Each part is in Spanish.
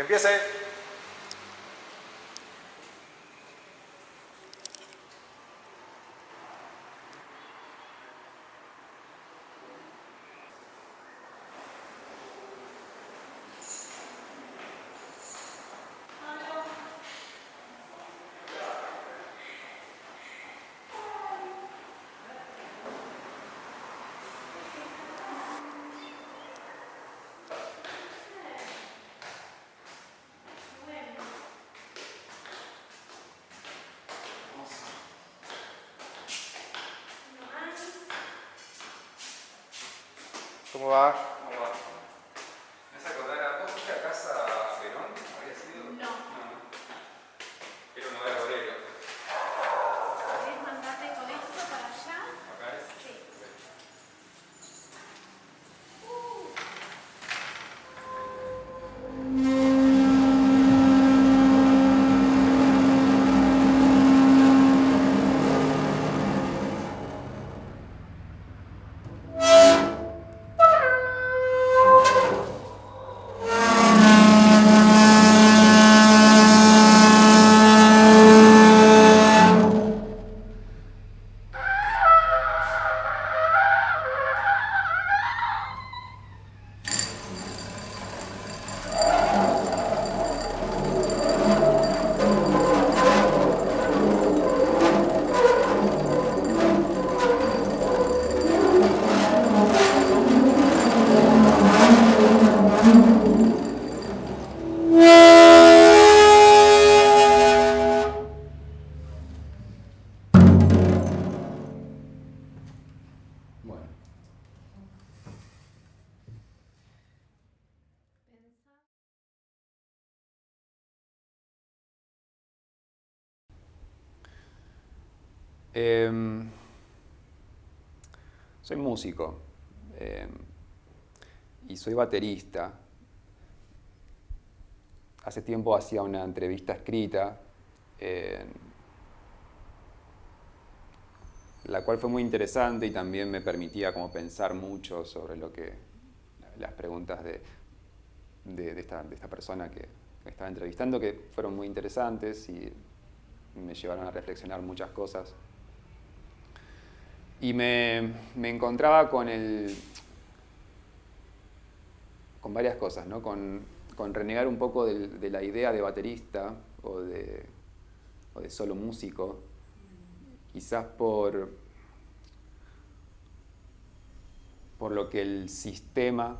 Que empiece. ¿Cómo va? ¿Cómo va? ¿Me vas a acordar? ¿Vos fuiste a casa Perón? ¿Había sido? No. Era un hogar obrero. ¿Querés mandarme con esto para allá? ¿Acá es? Sí. Bueno. Soy músico y soy baterista. Hace tiempo hacía una entrevista escrita, la cual fue muy interesante y también me permitía como pensar mucho sobre las preguntas de esta persona que me estaba entrevistando, que fueron muy interesantes y me llevaron a reflexionar muchas cosas. Y me encontraba con varias cosas, ¿no? Con renegar un poco de la idea de baterista o de solo músico, quizás por lo que el sistema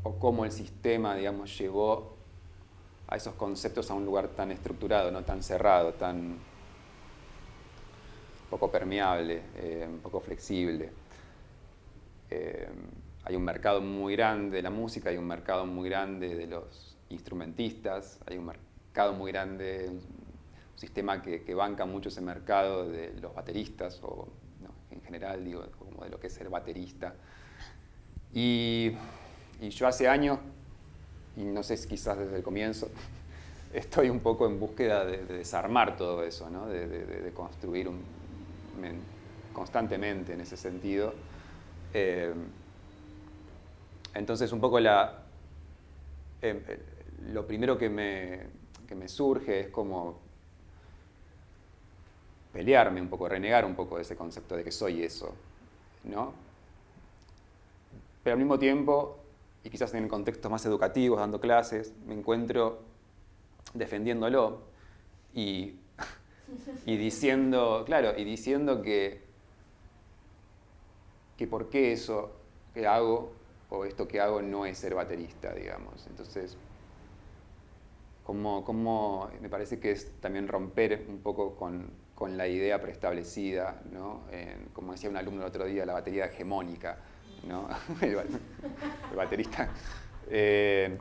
o cómo el sistema, digamos, llevó a esos conceptos a un lugar tan estructurado, ¿no? Tan cerrado, tan poco permeable, poco flexible. Hay un mercado muy grande de la música, hay un mercado muy grande de los instrumentistas, hay un mercado muy grande, un sistema que banca mucho ese mercado de los bateristas, o no, en general digo, como de lo que es ser baterista. Y yo hace años, y no sé si quizás desde el comienzo, estoy un poco en búsqueda de desarmar todo eso, ¿no? de construir constantemente en ese sentido. Entonces un poco lo primero que me surge es como pelearme un poco, renegar un poco de ese concepto de que soy eso, ¿no? Pero al mismo tiempo, y quizás en contextos más educativos, dando clases, me encuentro defendiéndolo y diciendo, claro, y diciendo que por qué eso que hago o esto que hago no es ser baterista, digamos. Entonces, como me parece que es también romper un poco con la idea preestablecida, ¿no? Como decía un alumno el otro día, la batería hegemónica, ¿no? el baterista.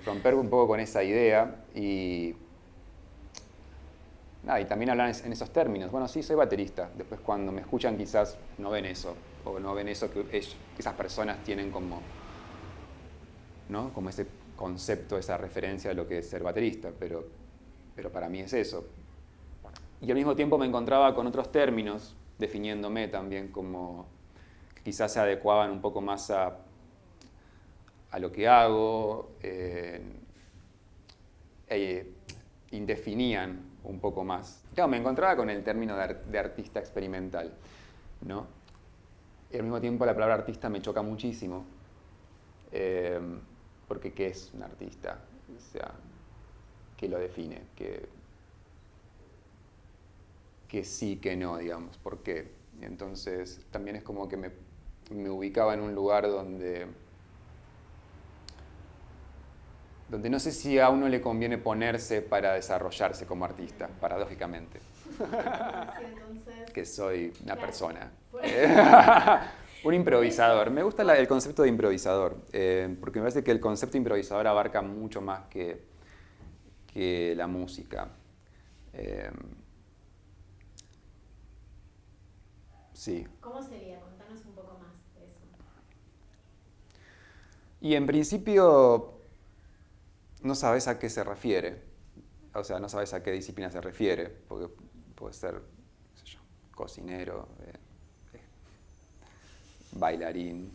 Romper un poco con esa idea y también hablar en esos términos. Bueno, sí, soy baterista. Después cuando me escuchan quizás no ven eso, o no ven eso que esas personas tienen como, ¿no? Como ese concepto, esa referencia de lo que es ser baterista, pero para mí es eso. Y al mismo tiempo me encontraba con otros términos, definiéndome también como quizás se adecuaban un poco más a lo que hago, indefinían un poco más. Claro, me encontraba con el término de artista experimental, ¿no? Y al mismo tiempo la palabra artista me choca muchísimo, porque ¿qué es un artista? O sea, ¿qué lo define? Que sí, que no, digamos, ¿por qué? Entonces también es como que me ubicaba en un lugar donde no sé si a uno le conviene ponerse para desarrollarse como artista, paradójicamente. Entonces, Que soy una persona. Bueno. Un improvisador. Me gusta el concepto de improvisador, porque me parece que el concepto de improvisador abarca mucho más que la música. Sí. ¿Cómo sería? Contanos un poco más de eso. Y en principio no sabes a qué se refiere, o sea, no sabes a qué disciplina se refiere, porque puede ser, qué sé yo, cocinero, bailarín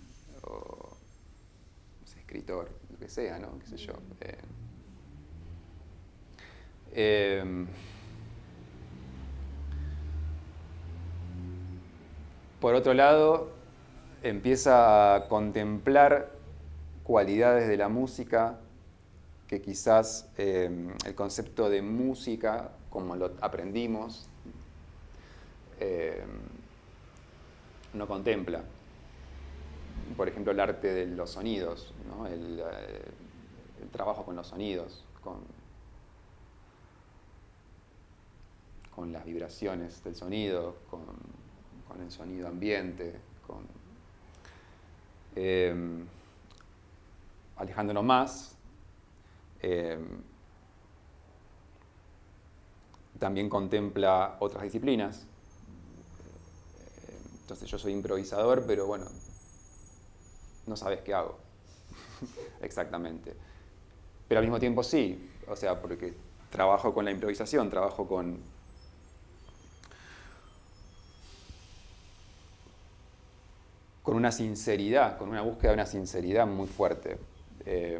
o no sé, escritor, lo que sea, ¿no? Qué sé yo. Por otro lado, empieza a contemplar cualidades de la música que quizás el concepto de música, como lo aprendimos, no contempla. Por ejemplo, el arte de los sonidos, ¿no? El trabajo con los sonidos, con las vibraciones del sonido, con el sonido ambiente, alejándonos más. También contempla otras disciplinas. Entonces yo soy improvisador, pero bueno, no sabes qué hago exactamente. Pero al mismo tiempo sí, o sea, porque trabajo con la improvisación, trabajo con una sinceridad, con una búsqueda de una sinceridad muy fuerte, que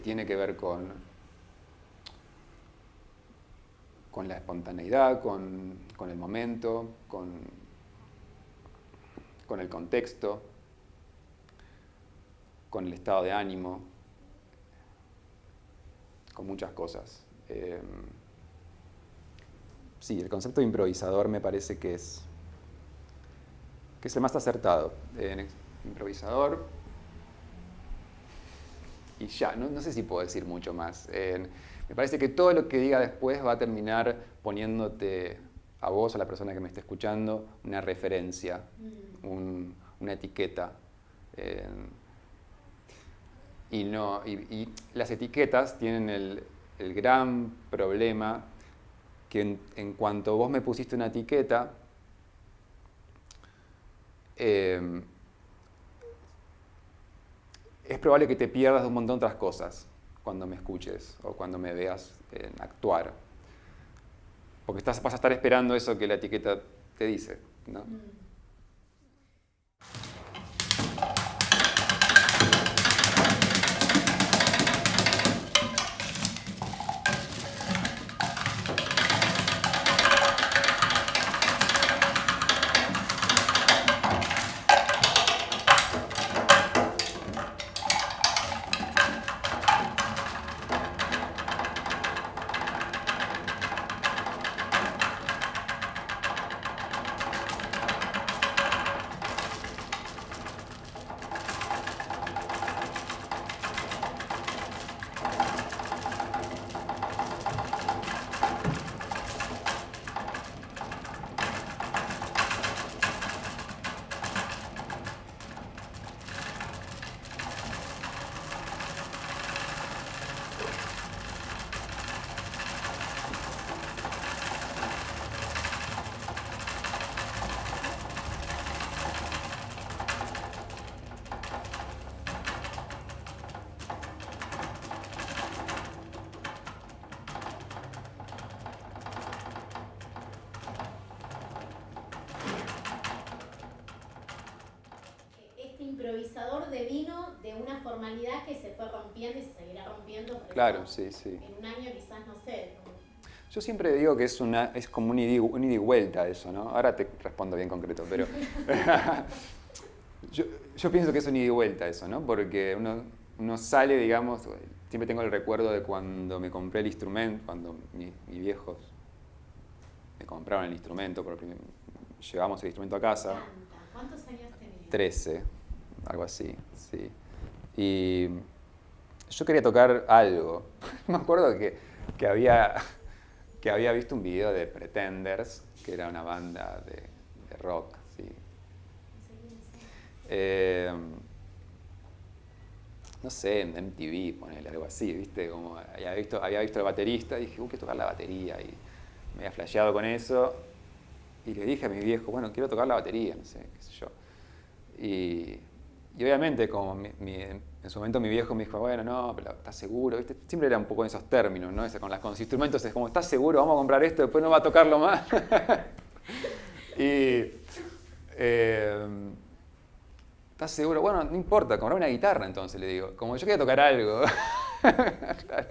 tiene que ver con la espontaneidad, con el momento, con el contexto, con el estado de ánimo, con muchas cosas. Sí, el concepto de improvisador me parece que es el más acertado. Improvisador, y ya, no sé si puedo decir mucho más. Me parece que todo lo que diga después va a terminar poniéndote a vos, a la persona que me esté escuchando, una referencia, una etiqueta. Y las etiquetas tienen el gran problema que en cuanto vos me pusiste una etiqueta, es probable que te pierdas de un montón de otras cosas cuando me escuches o cuando me veas actuar. Porque vas a estar esperando eso que la etiqueta te dice, ¿no? improvisador devino de una formalidad que se fue rompiendo y se seguirá rompiendo. Por Claro, eso, sí, sí. en un año quizás, no sé. Yo siempre digo que es como un ida y vuelta eso, ¿no? Ahora te respondo bien concreto, pero yo pienso que es un ida y vuelta eso, ¿no? Porque uno sale, digamos, siempre tengo el recuerdo de cuando me compré el instrumento, cuando mis viejos me compraron el instrumento, llevamos el instrumento a casa. ¿Cuántos años tenías? 13, algo así, sí. Y yo quería tocar algo. Me acuerdo que había visto un video de Pretenders, que era una banda de rock, sí. No sé, en MTV, ponele, algo así, ¿viste? Como había visto al baterista y dije, quiero tocar la batería. Y me había flasheado con eso. Y le dije a mi viejo, bueno, quiero tocar la batería, no sé, qué sé yo. Y obviamente, como en su momento mi viejo me dijo, bueno, no, pero ¿estás seguro? ¿Viste? Siempre era un poco en esos términos, ¿no? Con los instrumentos es como, ¿estás seguro? Vamos a comprar esto, después no va a tocarlo más. Y... ¿estás seguro? Bueno, no importa, compré una guitarra entonces, le digo. Como yo quería tocar algo. Claro.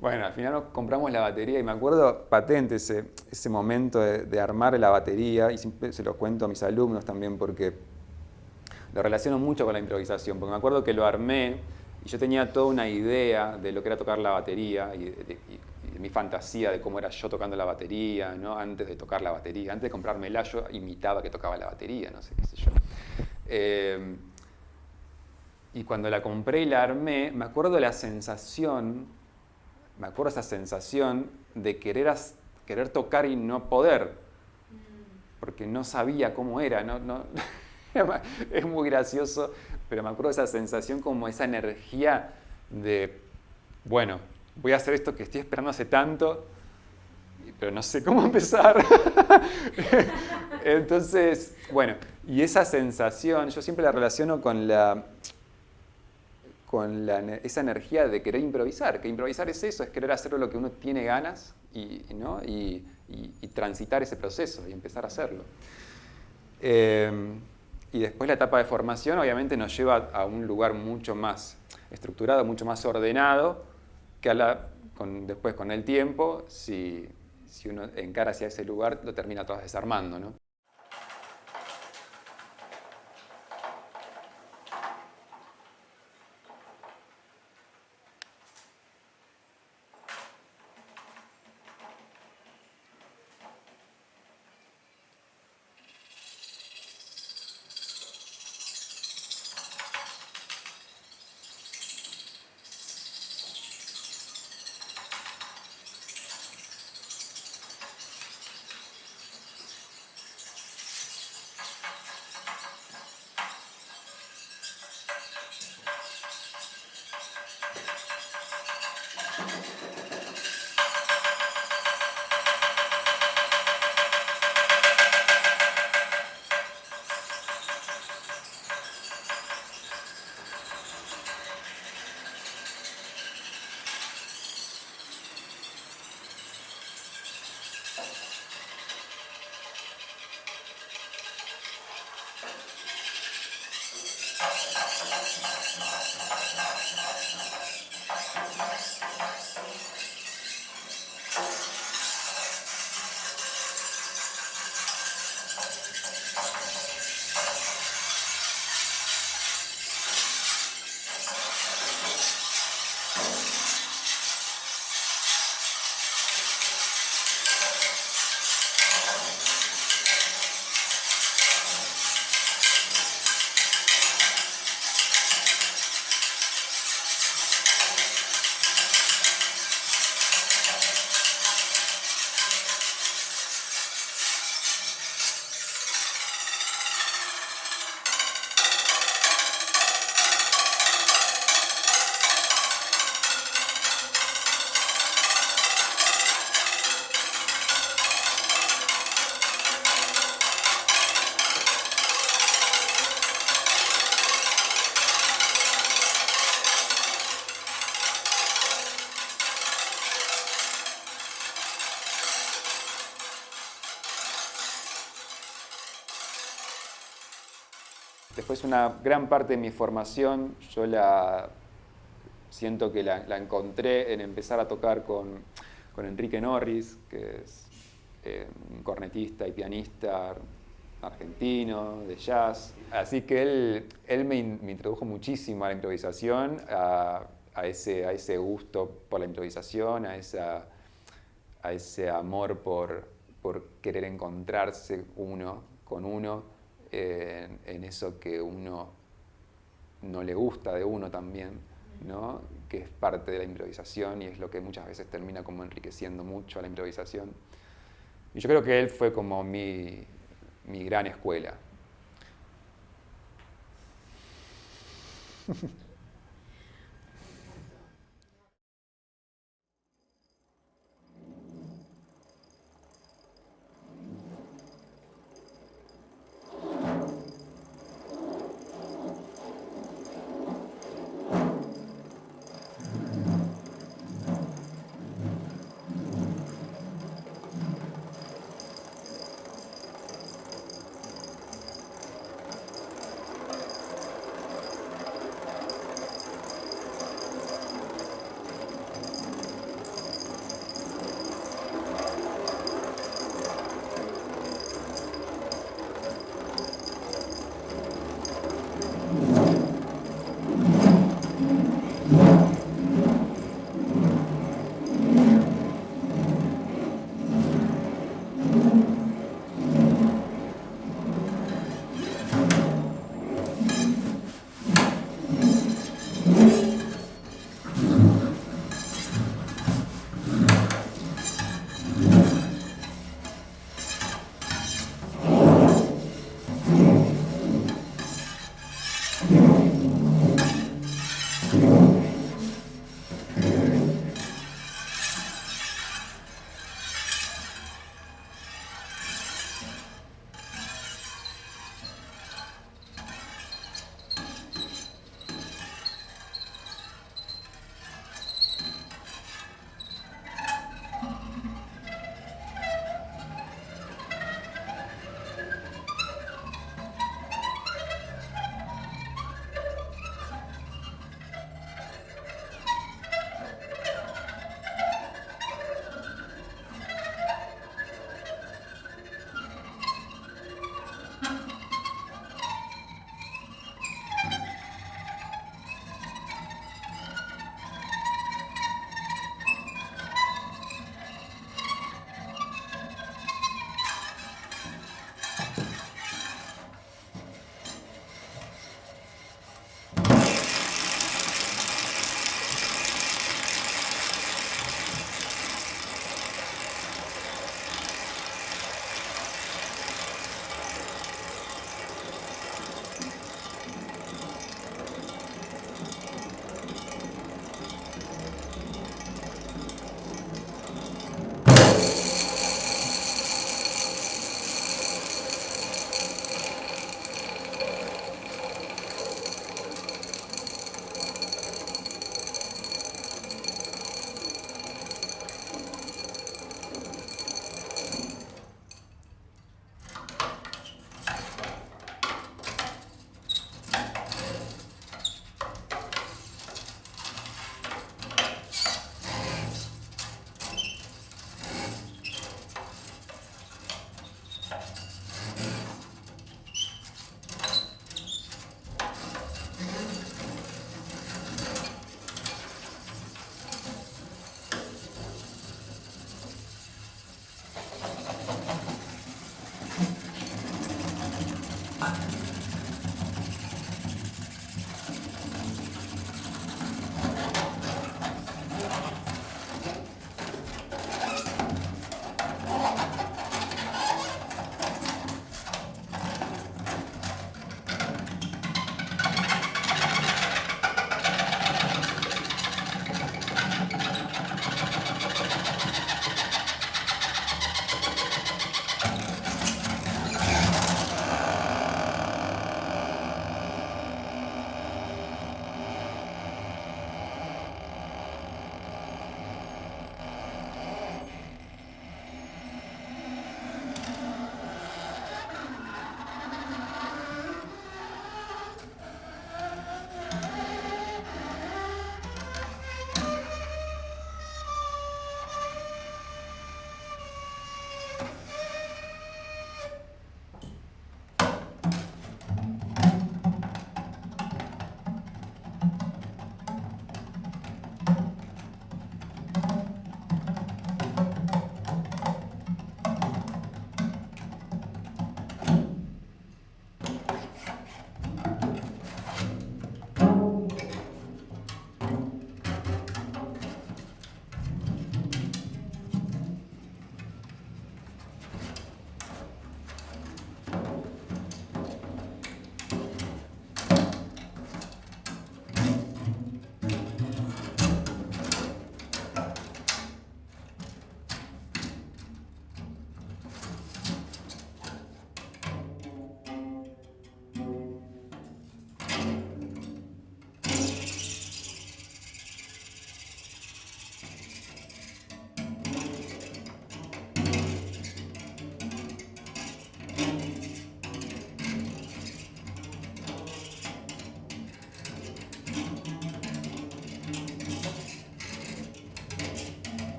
Bueno, al final nos compramos la batería y me acuerdo patente ese momento de armar la batería, y siempre se lo cuento a mis alumnos también porque lo relaciono mucho con la improvisación, porque me acuerdo que lo armé y yo tenía toda una idea de lo que era tocar la batería y de mi fantasía de cómo era yo tocando la batería, ¿no? Antes de tocar la batería, antes de comprármela yo imitaba que tocaba la batería, no sé qué sé yo. Y cuando la compré y la armé, me acuerdo esa sensación de querer tocar y no poder, porque no sabía cómo era, es muy gracioso, pero me acuerdo de esa sensación, como esa energía de, bueno, voy a hacer esto que estoy esperando hace tanto, pero no sé cómo empezar. Entonces, bueno, y esa sensación yo siempre la relaciono con esa energía de querer improvisar, que improvisar es eso, es querer hacer lo que uno tiene ganas ¿no? y transitar ese proceso y empezar a hacerlo. Y después la etapa de formación obviamente nos lleva a un lugar mucho más estructurado, mucho más ordenado, que después con el tiempo, si uno encara hacia ese lugar, lo termina todo desarmando, ¿no? Después una gran parte de mi formación yo siento que la encontré en empezar a tocar con Enrique Norris, que es un cornetista y pianista argentino de jazz. Así que él me introdujo muchísimo a la improvisación, a ese gusto por la improvisación, a ese amor por querer encontrarse uno con uno en eso que uno no le gusta de uno también, ¿no? Que es parte de la improvisación y es lo que muchas veces termina como enriqueciendo mucho a la improvisación. Y yo creo que él fue como mi gran escuela.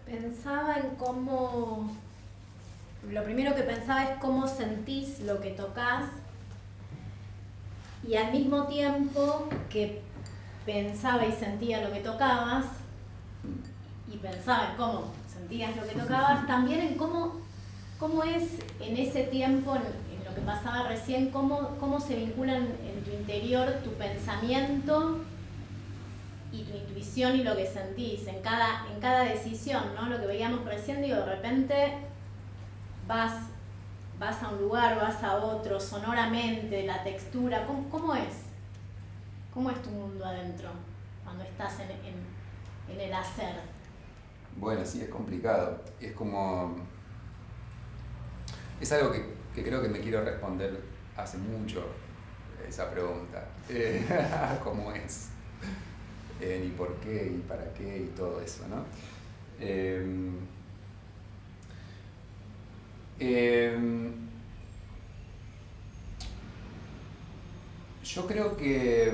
Pensaba en cómo... Lo primero que pensaba es cómo sentís lo que tocas y al mismo tiempo que pensaba y sentía lo que tocabas y pensaba en cómo sentías lo que tocabas, también en cómo es en ese tiempo, en lo que pasaba recién, cómo se vinculan en tu interior tu pensamiento y tu intuición y lo que sentís en cada decisión, ¿no? Lo que veíamos recién, digo, de repente vas a un lugar, vas a otro, sonoramente, la textura, ¿cómo es? ¿Cómo es tu mundo adentro cuando estás en el hacer? Bueno, sí, es complicado. Es como... Es algo que creo que me quiero responder hace mucho, esa pregunta. ¿Cómo es? Ni por qué, y para qué, y todo eso, ¿no? Yo creo que,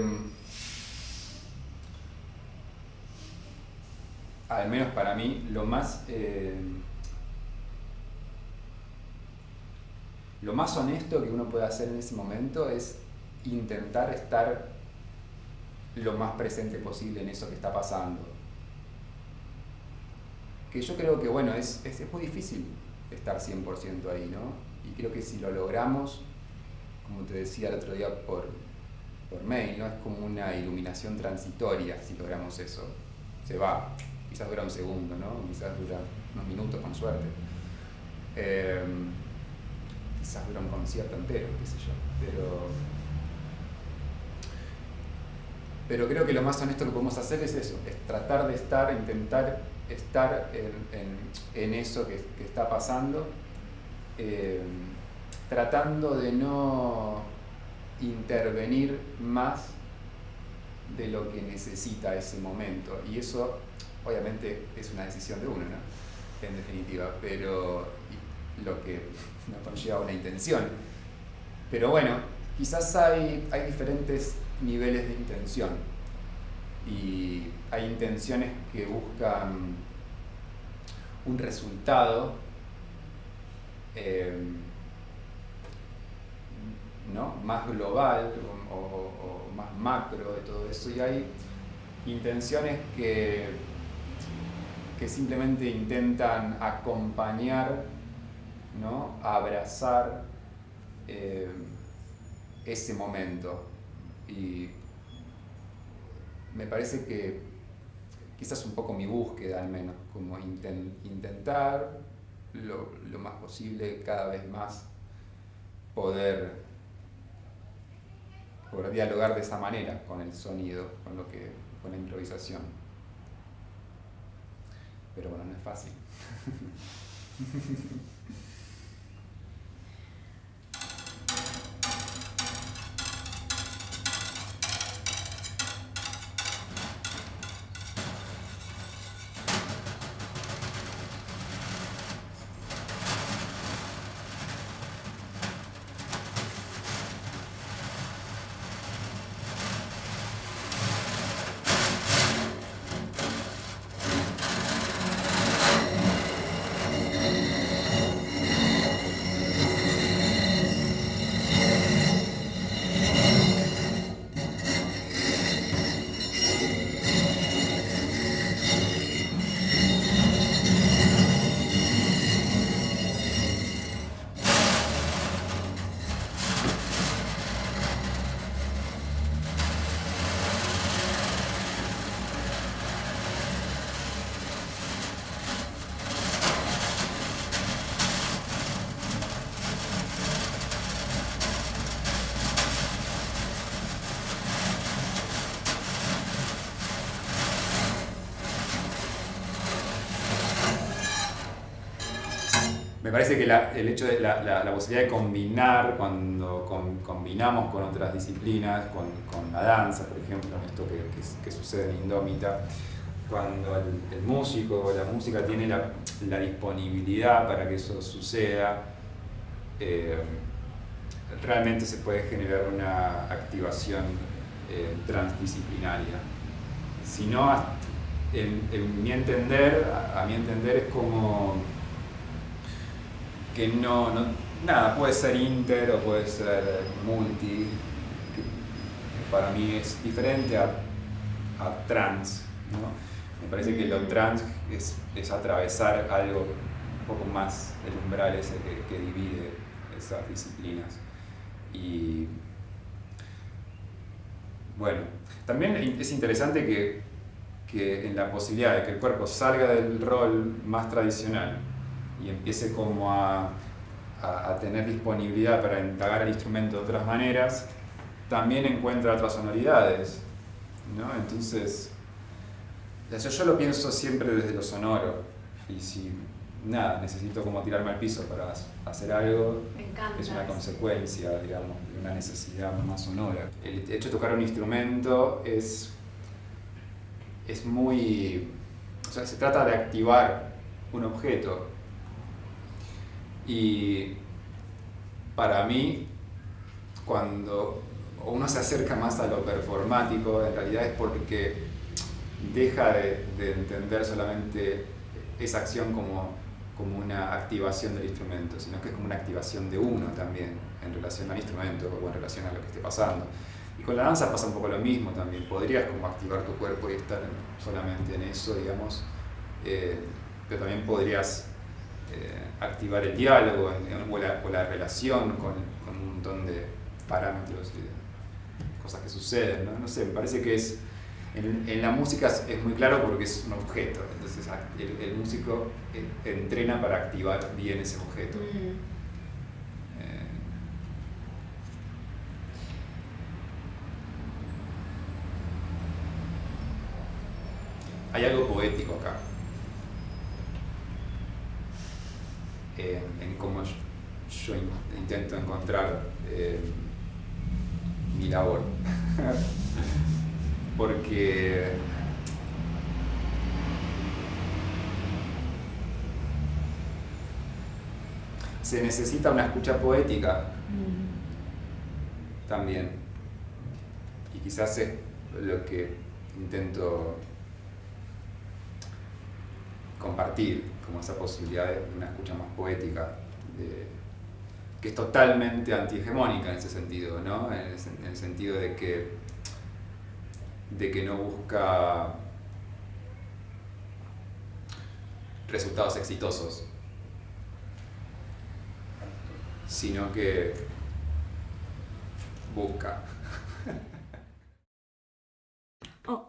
al menos para mí, lo más honesto que uno puede hacer en ese momento es intentar estar lo más presente posible en eso que está pasando. Que yo creo que, bueno, es muy difícil estar 100% ahí, ¿no? Y creo que si lo logramos, como te decía el otro día por mail, ¿no? Es como una iluminación transitoria si logramos eso. Se va, quizás dura un segundo, ¿no? Quizás dura unos minutos con suerte. Quizás dura un concierto entero, qué sé yo. Pero creo que lo más honesto que podemos hacer es eso, es tratar de intentar estar en eso que está pasando, tratando de no intervenir más de lo que necesita ese momento. Y eso, obviamente, es una decisión de uno, ¿no? En definitiva, pero lo que no conlleva una intención. Pero bueno, quizás hay diferentes niveles de intención. Y hay intenciones que buscan un resultado, ¿no? Más global o más macro de todo eso, y hay intenciones que simplemente intentan acompañar, ¿no? Abrazar ese momento. Y me parece que quizás un poco mi búsqueda, al menos, como intentar lo más posible, cada vez más, poder dialogar de esa manera con el sonido, con la improvisación. Pero bueno, no es fácil. Me parece que el hecho de la posibilidad de combinar, cuando combinamos con otras disciplinas, con la danza, por ejemplo, en esto que sucede en Indómita, cuando el músico o la música tiene la disponibilidad para que eso suceda, realmente se puede generar una activación transdisciplinaria. Si no, en mi entender, a mi entender es como que nada, puede ser inter o puede ser multi, que para mí es diferente a trans, ¿no? Me parece que lo trans es atravesar algo un poco más, el umbral ese que divide esas disciplinas. Y bueno, también es interesante que en la posibilidad de que el cuerpo salga del rol más tradicional y empiece como a tener disponibilidad para indagar el instrumento de otras maneras, también encuentra otras sonoridades, ¿no? Entonces, yo lo pienso siempre desde lo sonoro, y si nada, necesito como tirarme al piso para hacer algo, es una consecuencia, digamos, de una necesidad más sonora. El hecho de tocar un instrumento es muy... O sea, se trata de activar un objeto. Y para mí, cuando uno se acerca más a lo performático, en realidad es porque deja de entender solamente esa acción como una activación del instrumento, sino que es como una activación de uno también en relación al instrumento o en relación a lo que esté pasando. Y con la danza pasa un poco lo mismo también. Podrías como activar tu cuerpo y estar solamente en eso, digamos, pero también podrías activar el diálogo o la relación con un montón de parámetros y de cosas que suceden, ¿no? No sé, me parece que en la música es muy claro porque es un objeto, entonces el músico entrena para activar bien ese objeto. Hay algo poético acá, en cómo yo intento encontrar mi labor. Porque se necesita una escucha poética también. Y quizás es lo que intento compartir, como esa posibilidad de una escucha más poética, que es totalmente antihegemónica en ese sentido, ¿no? En el sentido de que no busca resultados exitosos, sino que busca. Oh.